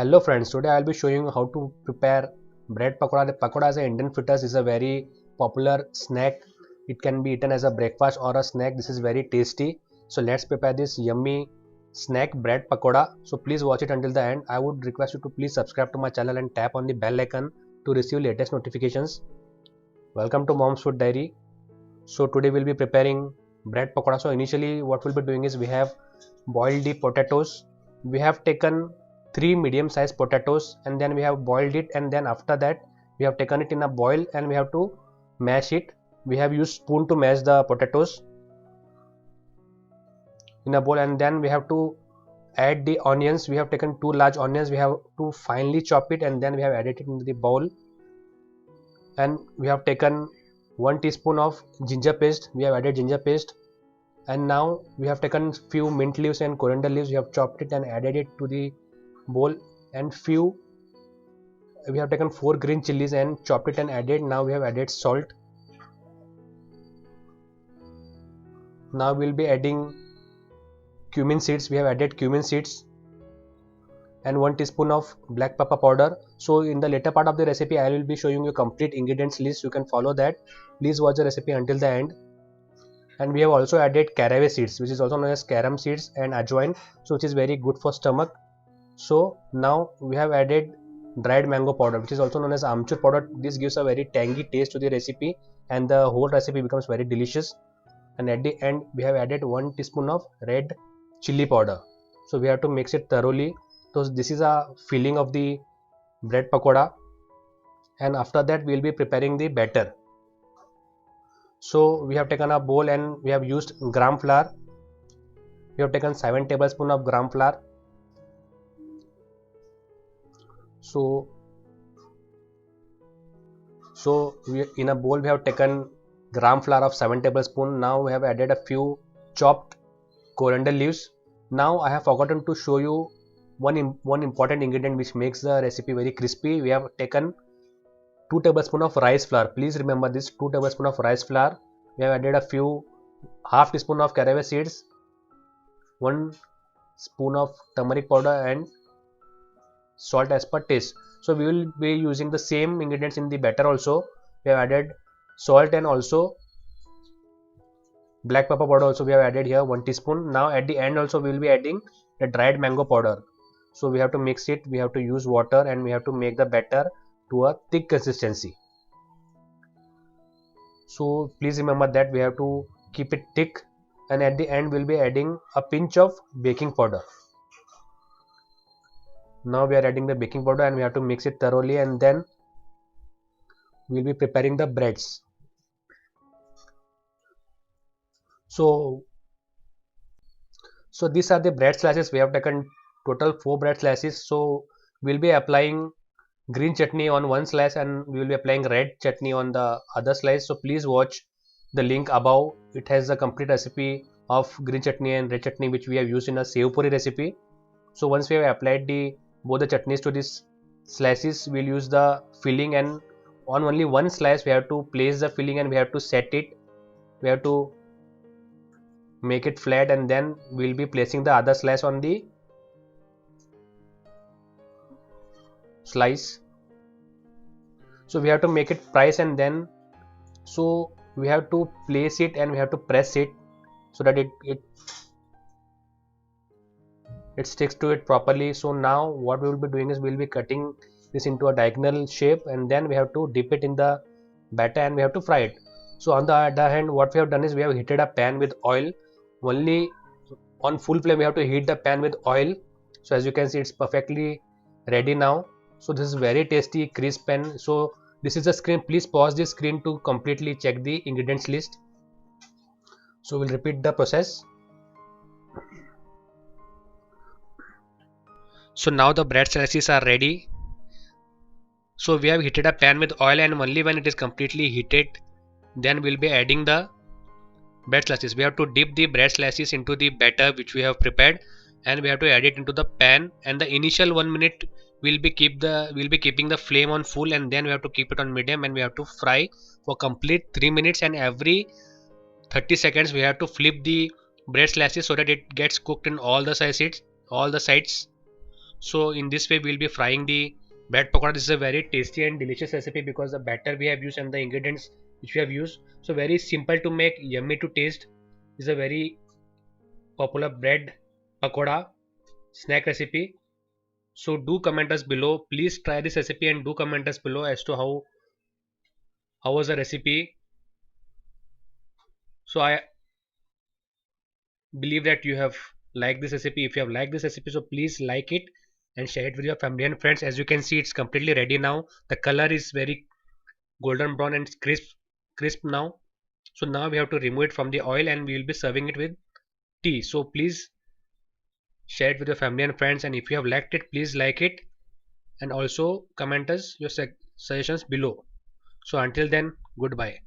Hello friends, today I will be showing you how to prepare bread pakoda. The pakoda as an Indian fritters is a very popular snack. It can be eaten as a breakfast or a snack. This is very tasty. So let's prepare this yummy snack bread pakoda. So please watch it until the end. I would request you to please subscribe to my channel and tap on the bell icon to receive latest notifications. Welcome to Mom's Food Diary. So today we'll be preparing bread pakoda. So initially what we'll be doing is we have boiled the potatoes. We have taken 3 medium-sized potatoes and then we have boiled it, and then after that we have taken it in a boil and we have to mash it. We have used spoon to mash the potatoes in a bowl, and then we have to add the onions. We have taken 2 large onions. We have to finely chop it and then we have added it into the bowl, and we have taken 1 teaspoon of ginger paste. We have added ginger paste, and now we have taken few mint leaves and coriander leaves. We have chopped it and added it to the bowl, and we have taken 4 green chilies and chopped it and added. Now we have added salt. Now we will be adding cumin seeds. We have added cumin seeds and 1 teaspoon of black pepper powder. So in the later part of the recipe I will be showing you complete ingredients list. You can follow that. Please watch the recipe until the end. And we have also added caraway seeds, which is also known as carom seeds, and ajwain, so which is very good for stomach. So now we have added dried mango powder, which is also known as amchur powder. This gives a very tangy taste to the recipe and the whole recipe becomes very delicious. And at the end we have added 1 teaspoon of red chili powder. So we have to mix it thoroughly. So this is a filling of the bread pakoda, and after that we will be preparing the batter. So we have taken a bowl and we have used gram flour. We have taken 7 tablespoons of gram flour. So in a bowl we have taken gram flour of 7 tablespoons. Now we have added a few chopped coriander leaves. Now I have forgotten to show you one important ingredient which makes the recipe very crispy. We have taken 2 tablespoons of rice flour. Please remember this, 2 tablespoons of rice flour. We have added a few half teaspoon of caraway seeds, 1 spoon of turmeric powder, and salt as per taste. So we will be using the same ingredients in the batter also. We have added salt and also black pepper powder also we have added here 1 teaspoon. Now at the end also we will be adding the dried mango powder. So we have to mix it, we have to use water, and we have to make the batter to a thick consistency. So please remember that we have to keep it thick, and at the end we will be adding a pinch of baking powder. Now we are adding the baking powder and we have to mix it thoroughly, and then we will be preparing the breads. So these are the bread slices. We have taken total 4 bread slices. So we will be applying green chutney on one slice and we will be applying red chutney on the other slice. So please watch the link above. It has the complete recipe of green chutney and red chutney which we have used in a sev puri recipe. So once we have applied both the chutneys to these slices, we will use the filling, and on only one slice we have to place the filling and we have to set it. We have to make it flat, and then we will be placing the other slice on the slice. So we have to make it price, and then so we have to place it and we have to press it so that it sticks to it properly. So now what we will be doing is we will be cutting this into a diagonal shape, and then we have to dip it in the batter and we have to fry it. So on the other hand, what we have done is we have heated a pan with oil. Only on full flame we have to heat the pan with oil. So as you can see, it's perfectly ready now. So this is very tasty crisp pan. So this is the screen. Please pause this screen to completely check the ingredients list. So we'll repeat the process. So now the bread slices are ready. So we have heated a pan with oil, and only when it is completely heated, then we'll be adding the bread slices. We have to dip the bread slices into the batter which we have prepared, and we have to add it into the pan. And the initial 1 minute we'll be keeping the flame on full, and then we have to keep it on medium, and we have to fry for complete 3 minutes, and every 30 seconds we have to flip the bread slices so that it gets cooked in all the sides. So in this way we'll be frying the bread pakora. This is a very tasty and delicious recipe because the batter we have used and the ingredients which we have used, so very simple to make, yummy to taste. This is a very popular bread pakoda snack recipe. So do comment us below. Please try this recipe and do comment us below as to how was the recipe. So I believe that you have liked this recipe. If you have liked this recipe, so please like it and share it with your family and friends. As you can see, it's completely ready now. The color is very golden brown and crisp now. So now we have to remove it from the oil and we will be serving it with tea. So please share it with your family and friends, and if you have liked it, please like it and also comment us your suggestions below. So until then, goodbye.